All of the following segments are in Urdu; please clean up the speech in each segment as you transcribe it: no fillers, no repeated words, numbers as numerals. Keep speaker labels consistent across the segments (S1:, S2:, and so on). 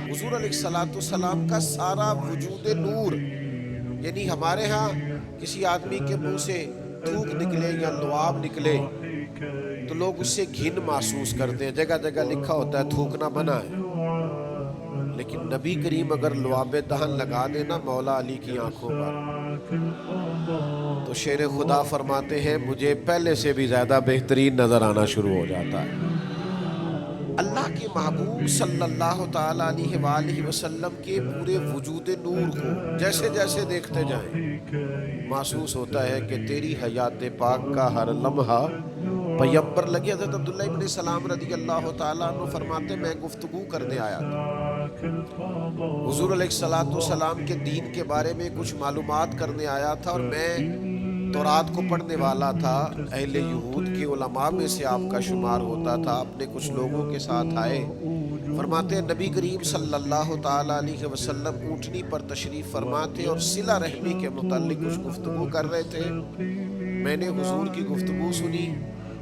S1: حضور علیہ الصلوۃ والسلام کا سارا وجود نور، یعنی ہمارے ہاں کسی آدمی کے منہ سے تھوک نکلے یا لعاب نکلے تو لوگ اس سے گھن محسوس کرتے ہیں، جگہ جگہ لکھا ہوتا ہے تھوکنا منع ہے، لیکن نبی کریم اگر لعاب دہن لگا دینا مولا علی کی آنکھوں پر تو شیر خدا فرماتے ہیں مجھے پہلے سے بھی زیادہ بہترین نظر آنا شروع ہو جاتا ہے۔ اللہ کے محبوب صلی اللہ تعالیٰ علیہ وآلہ وسلم کے پورے وجود نور کو جیسے جیسے دیکھتے جائیں محسوس ہوتا ہے کہ تیری حیات پاک کا ہر لمحہ پیمبر لگے۔ حضرت عبداللہ ابن سلام رضی اللہ تعالیٰ عنہ فرماتے میں گفتگو کرنے آیا تھا، حضور علیہ السلام کے دین کے بارے میں کچھ معلومات کرنے آیا تھا، اور میں تورات کو پڑھنے والا تھا، اہل یہود کے علماء میں سے آپ کا شمار ہوتا تھا، اپنے کچھ لوگوں کے ساتھ آئے۔ فرماتے ہیں نبی کریم صلی اللہ تعالیٰ علیہ وسلم اونٹنی پر تشریف فرماتے اور صلہ رحمی کے متعلق کچھ گفتگو کر رہے تھے۔ میں نے حضور کی گفتگو سنی۔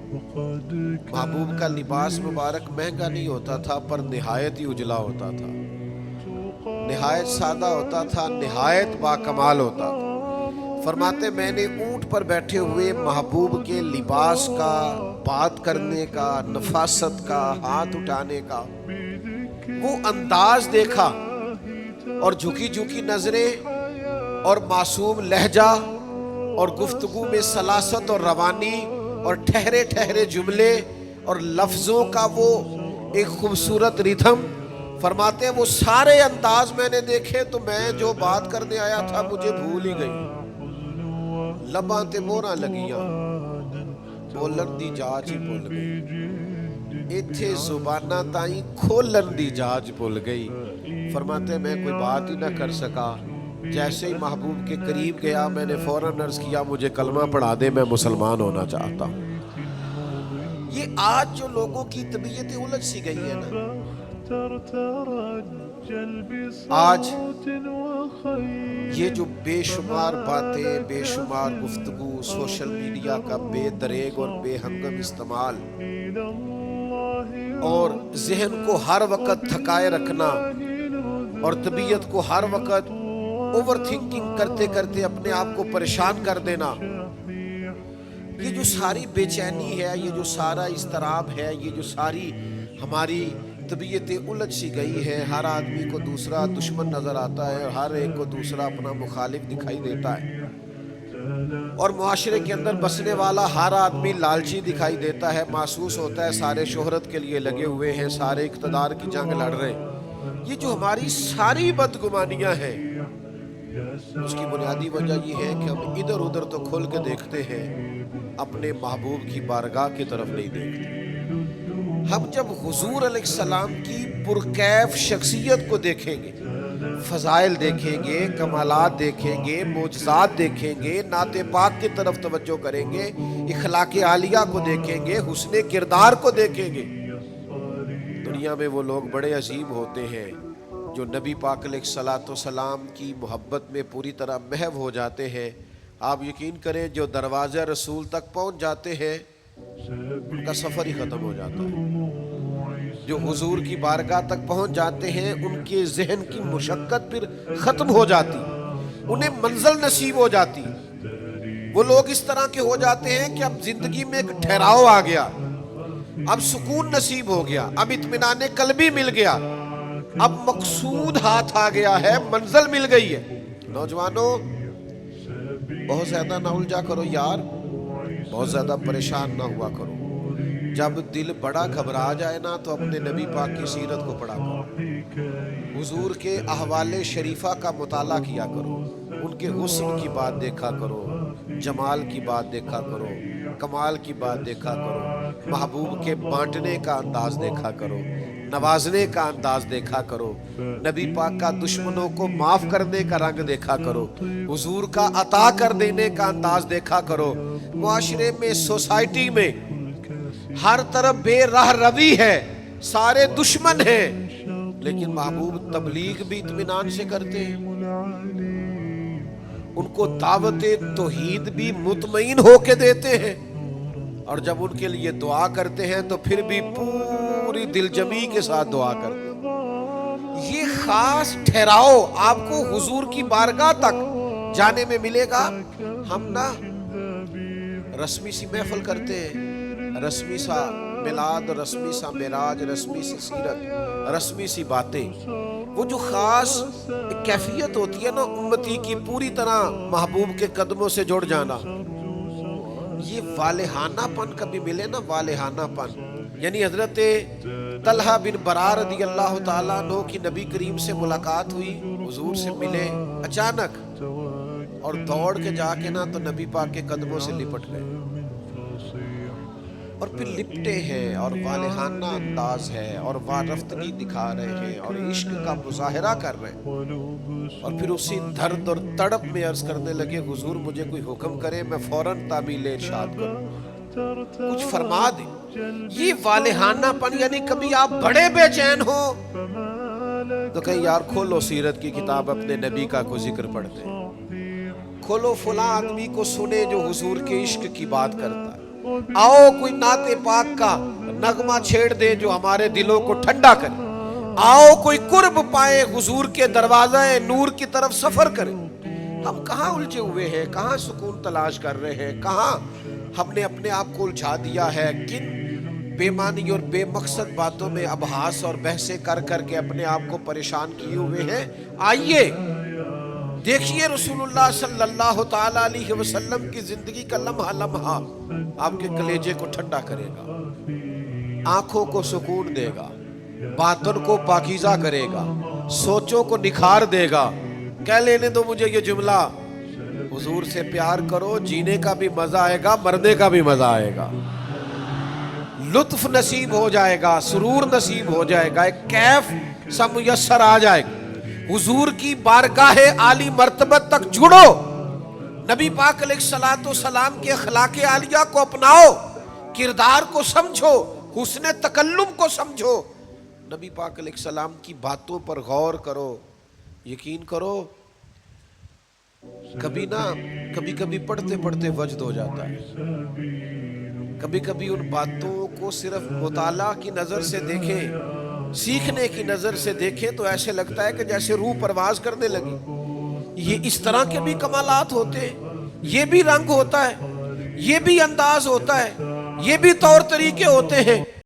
S1: محبوب کا لباس مبارک مہنگا نہیں ہوتا تھا پر نہایت ہی اجلا ہوتا تھا، نہایت سادہ ہوتا تھا، نہایت باکمال ہوتا تھا۔ فرماتے میں نے اونٹ پر بیٹھے ہوئے محبوب کے لباس کا، بات کرنے کا، نفاست کا، ہاتھ اٹھانے کا وہ انداز دیکھا، اور جھکی جھکی نظریں اور معصوم لہجہ اور گفتگو میں سلاست اور روانی اور ٹھہرے ٹھہرے جملے اور لفظوں کا وہ ایک خوبصورت ریتھم۔ فرماتے ہیں وہ سارے انداز میں نے دیکھے تو میں جو بات کرنے آیا تھا مجھے بھول ہی گئی، لباں تے موراں لگیاں بولن دی جاج ہی بھول گئی، ایتھے زباناں تائیں کھولن دی جاج بھول گئی۔ فرماتے ہیں میں کوئی بات ہی نہ کر سکا، جیسے ہی محبوب کے قریب گیا میں نے فوراً عرض کیا مجھے کلمہ پڑھا دے، میں مسلمان ہونا چاہتا ہوں۔ یہ آج جو لوگوں کی طبیعتیں الجھ سی گئی ہیں نا، آج یہ جو بے شمار باتیں، بے شمار گفتگو، سوشل میڈیا کا بے دریغ اور بے ہنگم استعمال اور ذہن کو ہر وقت تھکائے رکھنا اور طبیعت کو ہر وقت اوور تھنکنگ کرتے کرتے اپنے آپ کو پریشان کر دینا، یہ جو ساری بے چینی ہے، یہ جو سارا اضطراب ہے، یہ جو ساری ہماری طبیعتیں الجھ سی گئی ہے، ہر آدمی کو دوسرا دشمن نظر آتا ہے، ہر ایک کو دوسرا اپنا مخالف دکھائی دیتا ہے، اور معاشرے کے اندر بسنے والا ہر آدمی لالچی دکھائی دیتا ہے، محسوس ہوتا ہے سارے شہرت کے لیے لگے ہوئے ہیں، سارے اقتدار کی جنگ لڑ رہے ہیں۔ یہ جو ہماری ساری بدگمانیاں ہیں اس کی بنیادی وجہ یہ ہے کہ ہم ادھر ادھر تو کھل کے دیکھتے ہیں، اپنے محبوب کی بارگاہ کی طرف نہیں دیکھتے۔ ہم جب حضور علیہ السلام کی پرکیف شخصیت کو دیکھیں گے، فضائل دیکھیں گے، کمالات دیکھیں گے، معجزات دیکھیں گے، نعت پاک کی طرف توجہ کریں گے، اخلاق عالیہ کو دیکھیں گے، حسن کردار کو دیکھیں گے، دنیا میں وہ لوگ بڑے عظیم ہوتے ہیں جو نبی پاک علیہ الصلوۃ والسلام کی محبت میں پوری طرح محو ہو جاتے ہیں۔ آپ یقین کریں جو دروازہ رسول تک پہنچ جاتے ہیں ان کا سفر ہی ختم ہو جاتا ہے، جو حضور کی بارگاہ تک پہنچ جاتے ہیں ان کے ذہن کی مشقت پھر ختم ہو جاتی، انہیں منزل نصیب ہو جاتی۔ وہ لوگ اس طرح کے ہو جاتے ہیں کہ اب زندگی میں ایک ٹھہراؤ آ گیا، اب سکون نصیب ہو گیا، اب اطمینان قلبی مل گیا، اب مقصود ہاتھ آ گیا ہے، منزل مل گئی ہے۔ نوجوانوں بہت زیادہ نہ الجھا کرو یار، بہت زیادہ پریشان نہ ہوا کرو، جب دل بڑا گھبرا جائے نا تو اپنے نبی پاک کی سیرت کو پڑھا کرو، حضور کے احوال شریفہ کا مطالعہ کیا کرو، ان کے حسن کی بات دیکھا کرو، جمال کی بات دیکھا کرو، کمال کی بات دیکھا کرو، محبوب کے بانٹنے کا انداز دیکھا کرو، نوازنے کا انداز دیکھا کرو، نبی پاک کا دشمنوں کو معاف کرنے کا رنگ دیکھا کرو، حضور کا عطا کر دینے کا انداز دیکھا کرو۔ معاشرے میں، سوسائٹی میں ہر طرف بے راہ روی ہے، سارے دشمن ہیں، لیکن محبوب تبلیغ بھی اطمینان سے کرتے ہیں، ان کو دعوت توحید بھی مطمئن ہو کے دیتے ہیں، اور جب ان کے لیے دعا کرتے ہیں تو پھر بھی پوری دل جمی کے ساتھ دعا کرتے ہیں۔ یہ خاص ٹھہراؤ آپ کو حضور کی بارگاہ تک جانے میں ملے گا۔ ہم نا رسمی سی محفل کرتے ہیں، رسمی سا میلاد، رسمی سا معراج، رسمی سی سیرت، رسمی سی باتیں، وہ جو خاص ایک کیفیت ہوتی ہے نا امتی کی پوری طرح محبوب کے قدموں سے جڑ جانا، یہ والہانہ پن کبھی ملے نا، والہانہ پن، یعنی حضرت طلحہ بن برار رضی اللہ تعالیٰ عنہ کی نبی کریم سے ملاقات ہوئی، حضور سے ملے اچانک، اور دوڑ کے جا کے نا تو نبی پاک کے قدموں سے لپٹ گئے، اور پھر لپٹے ہیں اور والہانہ انداز ہے اور وارفتگی دکھا رہے ہیں اور عشق کا مظاہرہ کر رہے ہیں، اور پھر اسی درد اور تڑپ میں عرض کرنے لگے حضور مجھے کوئی حکم کرے میں فوراً تعمیل ارشاد کروں، کچھ فرما دیں۔ یہ والہانہ پن، یعنی کبھی آپ بڑے بے چین ہو تو کہیں یار کھولو سیرت کی کتاب، اپنے نبی کا کوئی ذکر پڑھتے ہیں، کھولو فلاں آدمی کو سنے جو حضور کے عشق کی بات کرتا ہے، آؤ کوئی نعت پاک کا نغمہ چھیڑ دے جو ہمارے دلوں کو ٹھنڈا کرے، آؤ کوئی قرب پائے حضور کے دروازہ نور کی طرف سفر کرے۔ ہم کہاں الجھے ہوئے ہیں، کہاں سکون تلاش کر رہے ہیں، کہاں ہم نے اپنے آپ کو الجھا دیا ہے، کن بے معنی اور بے مقصد باتوں میں ابحاث اور بحثیں کر کر کے اپنے آپ کو پریشان کیے ہوئے ہیں۔ آئیے دیکھیے رسول اللہ صلی اللہ تعالیٰ علیہ وسلم کی زندگی کا لمحہ لمحہ آپ کے کلیجے کو ٹھنڈا کرے گا، آنکھوں کو سکون دے گا، باطن کو پاکیزہ کرے گا، سوچوں کو نکھار دے گا۔ کہہ لینے دو مجھے یہ جملہ، حضور سے پیار کرو، جینے کا بھی مزہ آئے گا، مرنے کا بھی مزہ آئے گا، لطف نصیب ہو جائے گا، سرور نصیب ہو جائے گا، ایک کیف سا میسر آ جائے گا۔ حضور کی بارگاہ عالی مرتبت تک جڑو، نبی پاک علیہ السلام کے اخلاق عالیہ کو اپناؤ، کردار کو سمجھو، حسن تکلم کو سمجھو، نبی پاک علیہ السلام کی باتوں پر غور کرو۔ یقین کرو کبھی کبھی پڑھتے پڑھتے وجد ہو جاتا ہے، کبھی کبھی ان باتوں کو صرف مطالعہ کی نظر سے دیکھیں، سیکھنے کی نظر سے دیکھیں تو ایسے لگتا ہے کہ جیسے روح پرواز کرنے لگی۔ یہ اس طرح کے بھی کمالات ہوتے ہیں، یہ بھی رنگ ہوتا ہے، یہ بھی انداز ہوتا ہے، یہ بھی طور طریقے ہوتے ہیں۔